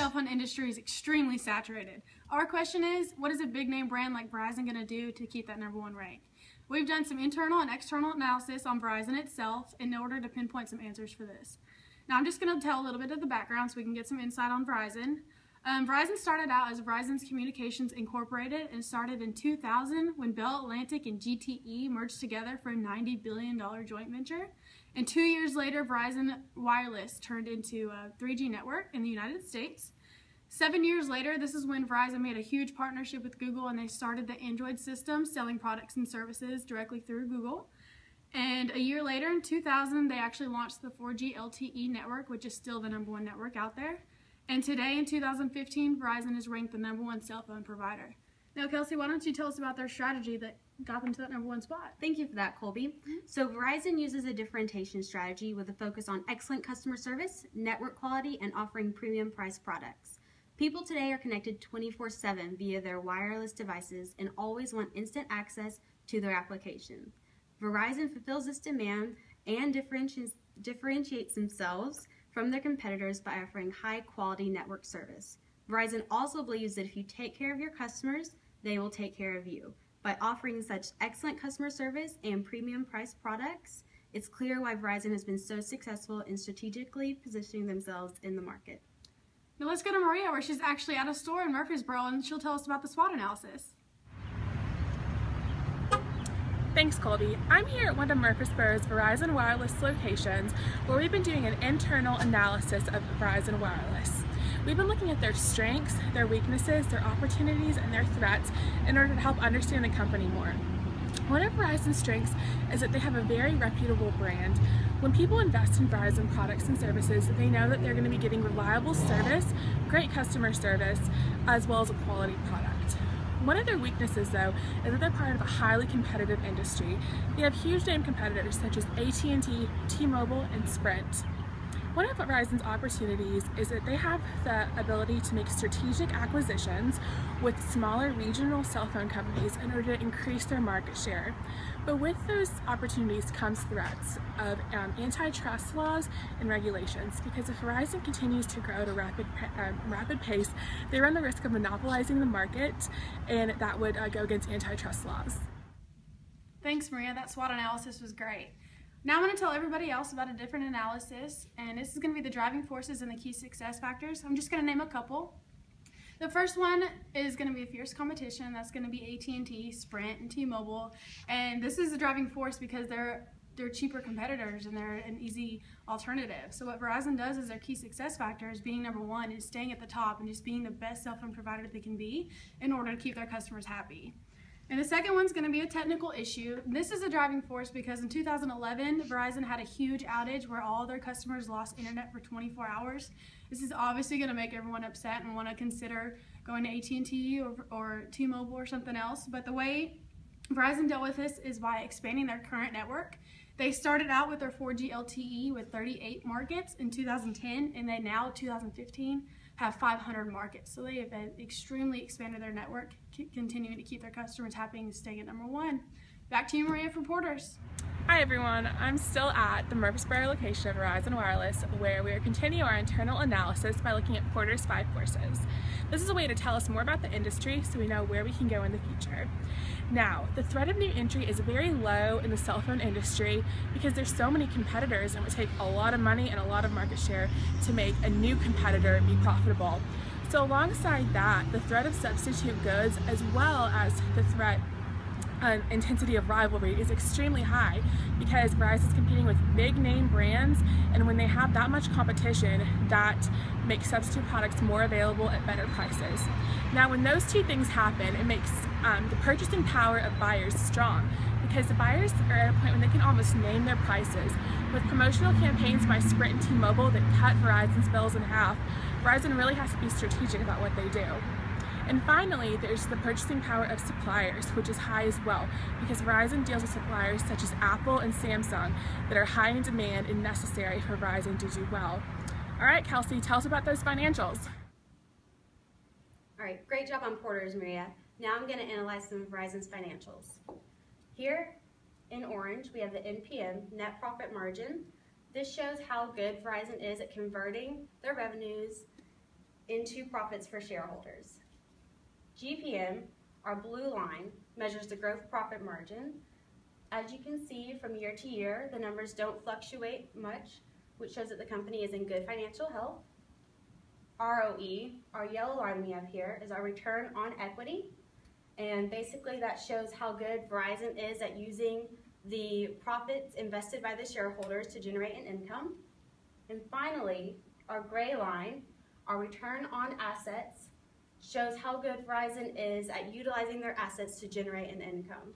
cell phone industry is extremely saturated. Our question is, what is a big name brand like Verizon going to do to keep that #1 rank? We've done some internal and external analysis on Verizon itself in order to pinpoint some answers for this. Now I'm just going to tell a little bit of the background so we can get some insight on Verizon. Verizon started out as Verizon's Communications Incorporated and started in 2000 when Bell Atlantic and GTE merged together for a $90 billion joint venture. And 2 years later, Verizon Wireless turned into a 3G network in the United States. 7 years later, this is when Verizon made a huge partnership with Google and they started the Android system selling products and services directly through Google. And a year later, in 2000, they actually launched the 4G LTE network, which is still the #1 network out there. And today, in 2015, Verizon is ranked the #1 cell phone provider. Now, Kelsey, why don't you tell us about their strategy that got them to that #1 spot? Thank you for that, Colby. So Verizon uses a differentiation strategy with a focus on excellent customer service, network quality, and offering premium price products. People today are connected 24/7 via their wireless devices and always want instant access to their application. Verizon fulfills this demand and differentiates themselves from their competitors by offering high-quality network service. Verizon also believes that if you take care of your customers, they will take care of you. By offering such excellent customer service and premium price products, it's clear why Verizon has been so successful in strategically positioning themselves in the market. Now let's go to Maria, where she's actually at a store in Murfreesboro, and she'll tell us about the SWOT analysis. Thanks, Colby. I'm here at one of Murfreesboro's Verizon Wireless locations where we've been doing an internal analysis of Verizon Wireless. We've been looking at their strengths, their weaknesses, their opportunities, and their threats in order to help understand the company more. One of Verizon's strengths is that they have a very reputable brand. When people invest in Verizon products and services, they know that they're going to be getting reliable service, great customer service, as well as a quality product. One of their weaknesses, though, is that they're part of a highly competitive industry. They have huge name competitors such as AT&T, T-Mobile, and Sprint. One of Verizon's opportunities is that they have the ability to make strategic acquisitions with smaller regional cell phone companies in order to increase their market share. But with those opportunities comes threats of antitrust laws and regulations, because if Verizon continues to grow at a rapid pace, they run the risk of monopolizing the market, and that would go against antitrust laws. Thanks, Maria. That SWOT analysis was great. Now I'm going to tell everybody else about a different analysis, and this is going to be the driving forces and the key success factors. I'm just going to name a couple. The first one is going to be a fierce competition. That's going to be AT&T, Sprint, and T-Mobile, and this is the driving force because they're cheaper competitors and they're an easy alternative. So what Verizon does is their key success factors, being #1, is staying at the top and just being the best cell phone provider that they can be in order to keep their customers happy. And the second one's going to be a technical issue. This is a driving force because in 2011, Verizon had a huge outage where all their customers lost internet for 24 hours. This is obviously going to make everyone upset and want to consider going to AT&T or T-Mobile or something else. But the way Verizon dealt with this is by expanding their current network. They started out with their 4G LTE with 38 markets in 2010, and they now, 2015, have 500 markets. So they have extremely expanded their network, continuing to keep their customers happy and staying at #1. Back to you, Maria, from Porter's. Hi everyone, I'm still at the Murfreesboro location of Verizon Wireless, where we are continuing our internal analysis by looking at Porter's 5 courses. This is a way to tell us more about the industry so we know where we can go in the future. Now, the threat of new entry is very low in the cell phone industry because there's so many competitors, and it would take a lot of money and a lot of market share to make a new competitor be profitable. So alongside that, the threat of substitute goods as well as the threat intensity of rivalry is extremely high because Verizon is competing with big name brands, and when they have that much competition, that makes substitute products more available at better prices. Now when those two things happen, it makes the purchasing power of buyers strong because the buyers are at a point when they can almost name their prices. With promotional campaigns by Sprint and T-Mobile that cut Verizon's bills in half, Verizon really has to be strategic about what they do. And finally, there's the purchasing power of suppliers, which is high as well, because Verizon deals with suppliers such as Apple and Samsung that are high in demand and necessary for Verizon to do well. All right, Kelsey, tell us about those financials. All right, great job on Porter's, Maria. Now I'm going to analyze some of Verizon's financials. Here in orange, we have the NPM, net profit margin. This shows how good Verizon is at converting their revenues into profits for shareholders. GPM, our blue line, measures the gross profit margin. As you can see from year to year, the numbers don't fluctuate much, which shows that the company is in good financial health. ROE, our yellow line we have here, is our return on equity. And basically that shows how good Verizon is at using the profits invested by the shareholders to generate an income. And finally, our gray line, our return on assets, shows how good Verizon is at utilizing their assets to generate an income.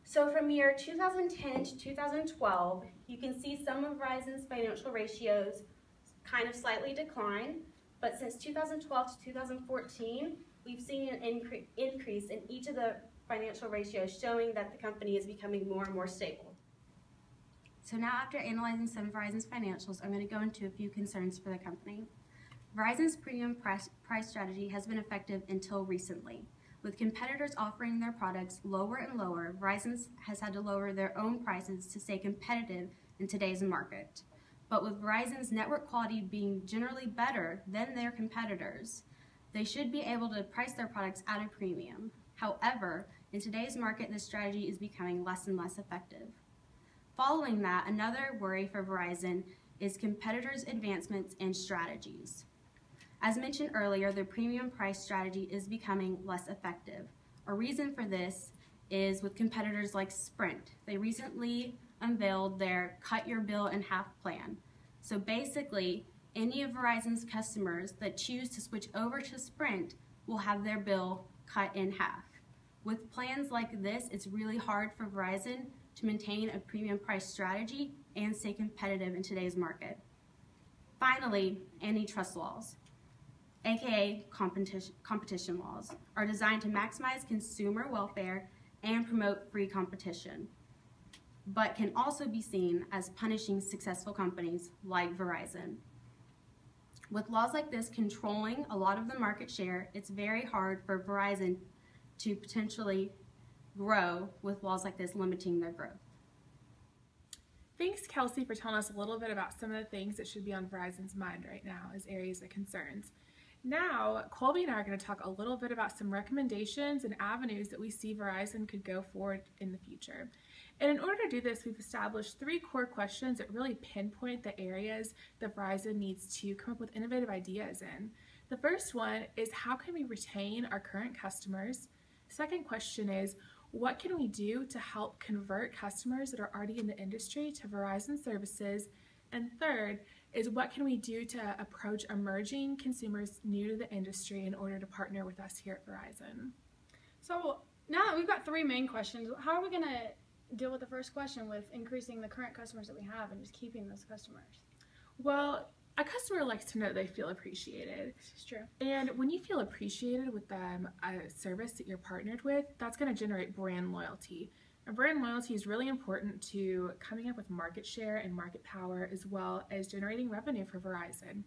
So from year 2010 to 2012, you can see some of Verizon's financial ratios kind of slightly decline, but since 2012 to 2014, we've seen an increase in each of the financial ratios, showing that the company is becoming more and more stable. So now, after analyzing some of Verizon's financials, I'm going to go into a few concerns for the company. Verizon's premium price strategy has been effective until recently. With competitors offering their products lower and lower, Verizon has had to lower their own prices to stay competitive in today's market. But with Verizon's network quality being generally better than their competitors, they should be able to price their products at a premium. However, in today's market, this strategy is becoming less and less effective. Following that, another worry for Verizon is competitors' advancements and strategies. As mentioned earlier, their premium price strategy is becoming less effective. A reason for this is with competitors like Sprint. They recently unveiled their cut your bill in half plan. So basically, any of Verizon's customers that choose to switch over to Sprint will have their bill cut in half. With plans like this, it's really hard for Verizon to maintain a premium price strategy and stay competitive in today's market. Finally, antitrust laws, aka competition laws, are designed to maximize consumer welfare and promote free competition, but can also be seen as punishing successful companies like Verizon. With laws like this controlling a lot of the market share, it's very hard for Verizon to potentially grow with laws like this limiting their growth. Thanks, Kelsey, for telling us a little bit about some of the things that should be on Verizon's mind right now as areas of concerns. Now, Colby and I are going to talk a little bit about some recommendations and avenues that we see Verizon could go forward in the future. And in order to do this, we've established 3 core questions that really pinpoint the areas that Verizon needs to come up with innovative ideas in. The first one is, how can we retain our current customers? Second question is, what can we do to help convert customers that are already in the industry to Verizon services? And third is, what can we do to approach emerging consumers new to the industry in order to partner with us here at Verizon? So now that we've got 3 main questions, how are we going to deal with the first question with increasing the current customers that we have and just keeping those customers? Well, a customer likes to know they feel appreciated. This is true. And when you feel appreciated with a service that you're partnered with, that's going to generate brand loyalty. And brand loyalty is really important to coming up with market share and market power, as well as generating revenue for Verizon.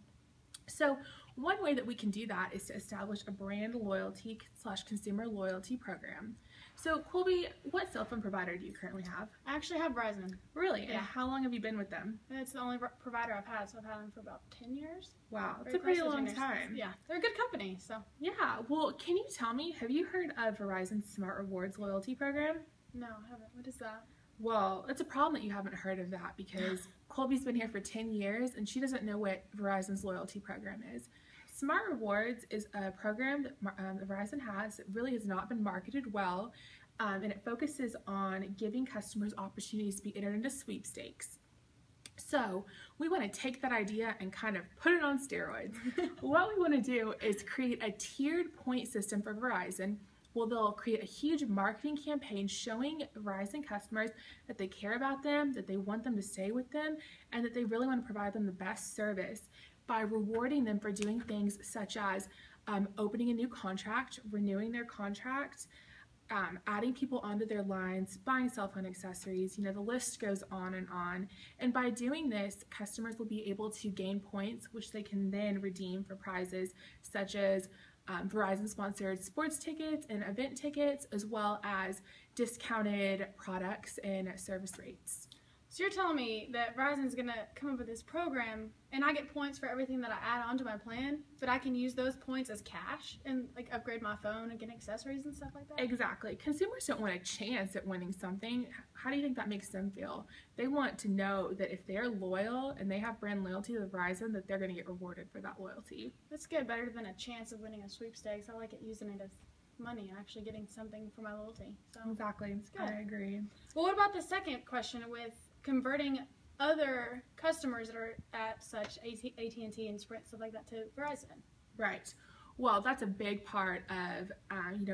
So one way that we can do that is to establish a brand loyalty / consumer loyalty program. So Colby, what cell phone provider do you currently have? I actually have Verizon. Really? Yeah. And how long have you been with them? It's the only provider I've had, so I've had them for about 10 years. Wow, that's a pretty long time. Yeah, they're a good company, so. Yeah, well, can you tell me, have you heard of Verizon's Smart Rewards loyalty program? No, I haven't. What is that? Well, it's a problem that you haven't heard of that, because Colby's been here for 10 years and she doesn't know what Verizon's loyalty program is. Smart Rewards is a program that Verizon has that really has not been marketed well, and it focuses on giving customers opportunities to be entered into sweepstakes. So we want to take that idea and kind of put it on steroids. What we want to do is create a tiered point system for Verizon. Well, they'll create a huge marketing campaign showing Verizon customers that they care about them, that they want them to stay with them, and that they really want to provide them the best service by rewarding them for doing things such as opening a new contract, renewing their contract, adding people onto their lines, buying cell phone accessories, the list goes on. And by doing this, customers will be able to gain points, which they can then redeem for prizes such as Verizon-sponsored sports tickets and event tickets, as well as discounted products and service rates. So you're telling me that Verizon's going to come up with this program and I get points for everything that I add onto my plan, but I can use those points as cash and like upgrade my phone and get accessories and stuff like that? Exactly. Consumers don't want a chance at winning something. How do you think that makes them feel? They want to know that if they're loyal and they have brand loyalty to Verizon, that they're going to get rewarded for that loyalty. That's good. Better than a chance of winning a sweepstakes. I like it using it as money and actually getting something for my loyalty. So Exactly. it's good. I agree. Well, what about the second question with converting other customers that are at such AT&T and Sprint, stuff like that, to Verizon? Right. Well, that's a big part of,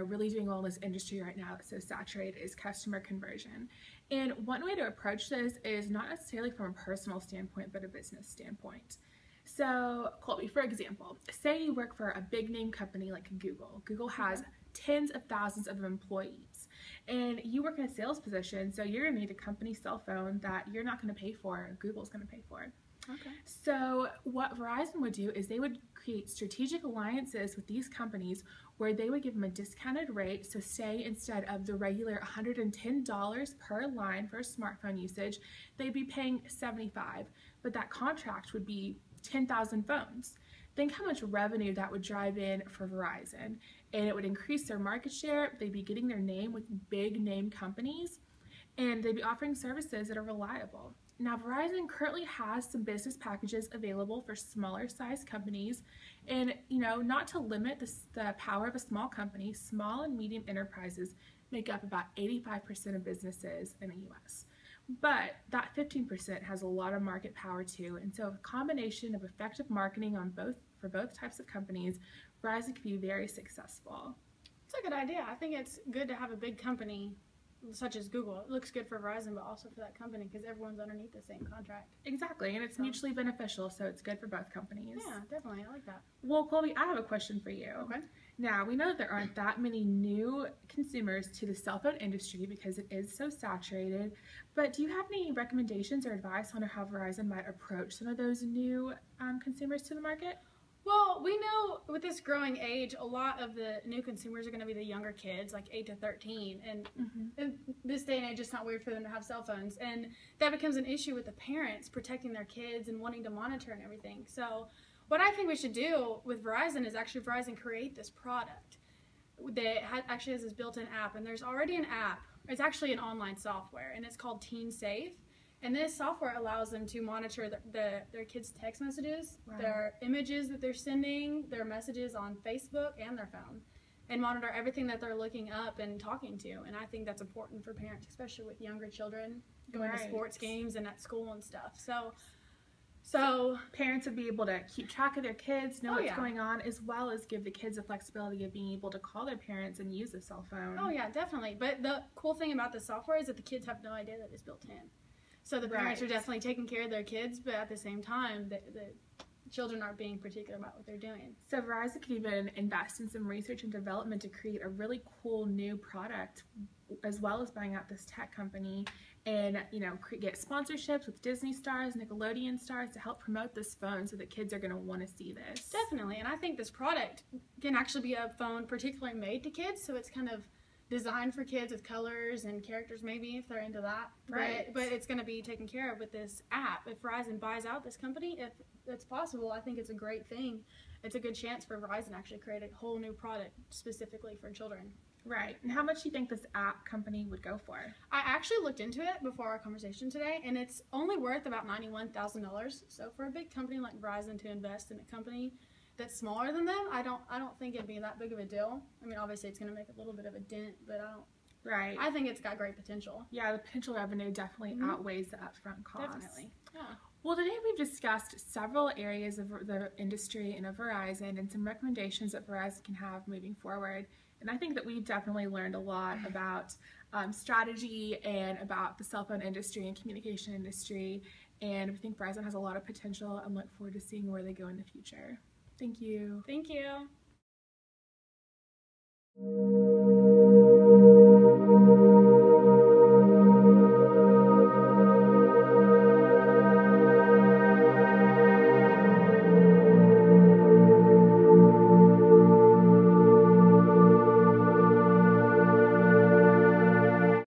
really doing well in this industry right now that's so saturated is customer conversion. And one way to approach this is not necessarily from a personal standpoint, but a business standpoint. So, Colby, for example, say you work for a big name company like Google. Google has tens of thousands of employees, and you work in a sales position, so you're going to need a company cell phone that you're not going to pay for, Google's going to pay for. Okay. So what Verizon would do is they would create strategic alliances with these companies where they would give them a discounted rate. So say instead of the regular $110 per line for smartphone usage, they'd be paying $75, but that contract would be 10,000 phones. Think how much revenue that would drive in for Verizon, and it would increase their market share. They'd be getting their name with big name companies, and they'd be offering services that are reliable. Now, Verizon currently has some business packages available for smaller size companies, and not to limit the power of a small company, small and medium enterprises make up about 85% of businesses in the U.S. But that 15% has a lot of market power too, and so a combination of effective marketing for both types of companies, Verizon can be very successful. It's a good idea. I think it's good to have a big company such as Google. It looks good for Verizon, but also for that company because everyone's underneath the same contract. Exactly, and it's mutually beneficial, so it's good for both companies. Yeah, definitely. I like that. Well, Colby, I have a question for you. Okay. Now, we know that there aren't that many new consumers to the cell phone industry because it is so saturated, but do you have any recommendations or advice on how Verizon might approach some of those new consumers to the market? Well, we know with this growing age, a lot of the new consumers are going to be the younger kids, like 8 to 13. And in this day and age, it's not weird for them to have cell phones. And that becomes an issue with the parents protecting their kids and wanting to monitor and everything. So what I think we should do with Verizon is actually Verizon create this product that actually has this built-in app. And there's already an app. It's actually an online software, and it's called Teen Safe. And this software allows them to monitor their kids' text messages, their images that they're sending, their messages on Facebook and their phone, and monitor everything that they're looking up and talking to. And I think that's important for parents, especially with younger children going to sports games and at school and stuff. So parents would be able to keep track of their kids, know what's going on, as well as give the kids the flexibility of being able to call their parents and use a cell phone. Oh yeah, definitely. But the cool thing about the software is that the kids have no idea that it's built in. So the parents are definitely taking care of their kids, but at the same time, the children aren't being particular about what they're doing. So Verizon could even invest in some research and development to create a really cool new product, as well as buying out this tech company and, get sponsorships with Disney stars, Nickelodeon stars to help promote this phone so that kids are going to want to see this. Definitely, and I think this product can actually be a phone particularly made to kids, so it's kind of designed for kids with colors and characters, maybe, if they're into that. Right. But it's going to be taken care of with this app. If Verizon buys out this company, if it's possible, I think it's a great thing. It's a good chance for Verizon to actually create a whole new product specifically for children. Right. And how much do you think this app company would go for? I actually looked into it before our conversation today, and it's only worth about $91,000. So for a big company like Verizon to invest in a company that's smaller than them, I don't think it'd be that big of a deal. I mean, obviously it's going to make a little bit of a dent, but I think it's got great potential. Yeah, the potential revenue definitely outweighs the upfront cost. Definitely. Yeah. Well, today we've discussed several areas of the industry and of Verizon and some recommendations that Verizon can have moving forward. And I think that we've definitely learned a lot about strategy and about the cell phone industry and communication industry. And we think Verizon has a lot of potential and look forward to seeing where they go in the future. Thank you. Thank you.